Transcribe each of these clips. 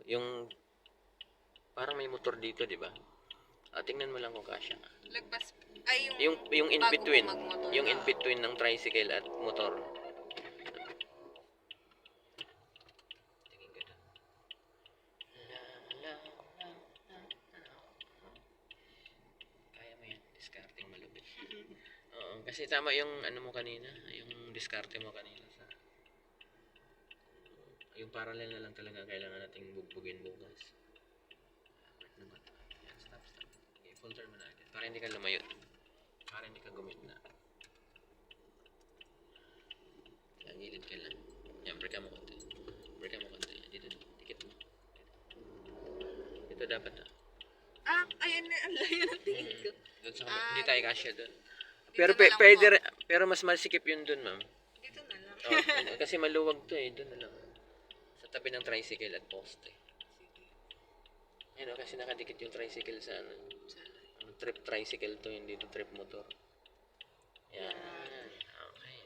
yung parang may motor dito, di ba? Tingnan mo lang kung kasya. Lagpas, ay Yung in bago between, mo magmotor. yung in between ng tricycle at motor. Tingin ka doon. Kaya mo yan, discarding malupit. Oo, kasi tama yung ano mo kanina, yung diskarte mo kanina sa yung parallel na lang talaga kailangan nating bugbugin bukas. Wait naman. Yan, stop. Okay, full turn mo na agad. Para hindi ka lumayo. Para hindi ka gumit na. Yan, gilid ka lang. Yan, break mo konti. Dito, dikit mo. Dito dapat na. Ayan na, ang layo ng tingin ko. Doon sa hindi tayo kasya doon. Dito Pero na lang pwede, po. pero mas masikip yun doon, ma'am. Dito na lang. Oh, kasi maluwag to eh, doon na lang. Sa tabi ng tricycle at poste. Yan o, kasi nakadikit yung tricycle sa ano. Trip tricycle to, hindi to trip motor. Yan. Okay.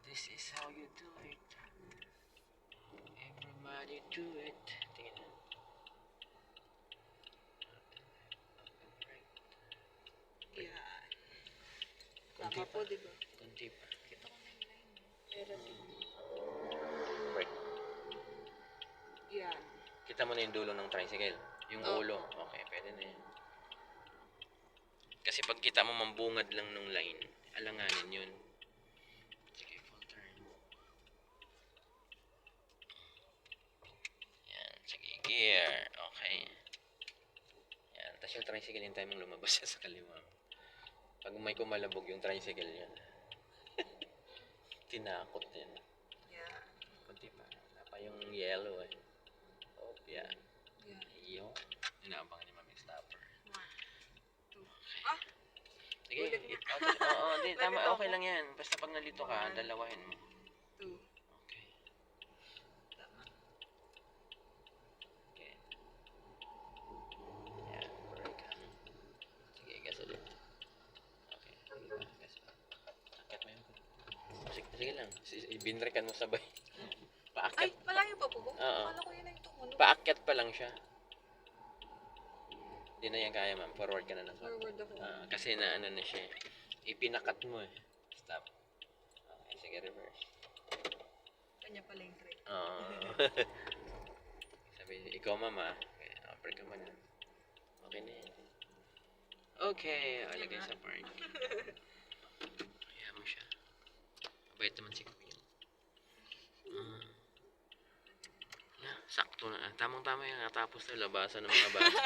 This is how you do it. Everybody do it. Tingnan mo. Yeah. Tama po, di ba? Kunti pa. Kita ko na yung line. Pero Break. yan. Kita mo na yung dulo ng tricycle. Yung ulo. Okay, pwede na yan. Kasi pag kita mo mambungad lang nung line, alanganin yun. Sige, full turn. Yan, sige, gear. Okay. Yan, tapos yung tricycle yung time mong lumabas siya sa kaliwa. Pag may kumalabog yung tricycle yun. Tinakot yun. Yeah. Kunti pa. Wala pa yung yellow eh. Oh, yeah. Iyo. Inaabangan ni Mami Stopper. 1, 2. Sige. Ulit na. Oo, di, tama. Nalito Okay ako. lang yan. Basta pag nalito ka, dalawahin mo. 2. Okay. Tama. Okay. Yan. Break. Sige, gas ulit. Okay. Sige pa. Gas pa. Akit mo yun. Sige lang. Binrekan mo sabay. Ay, Paakyat. malayo pa po ba? Oo. Akala ko yun ay tumunog. Paakyat pa lang siya. Hindi na yan kaya, ma'am. Forward ka na lang. Forward ako. Kasi na ano na siya. Ipinakat mo eh. Stop. Okay, sige, reverse. Kanya pala yung trade. Oo. Sabi, ikaw mama. Okay, break ka man. Okay na yan. Okay, alagay sa park. Kaya mo siya. Mabait naman si Kuya. Sakto na. Tamang-tama yung natapos na labasan ng mga bata.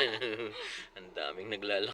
Ang daming naglalakad.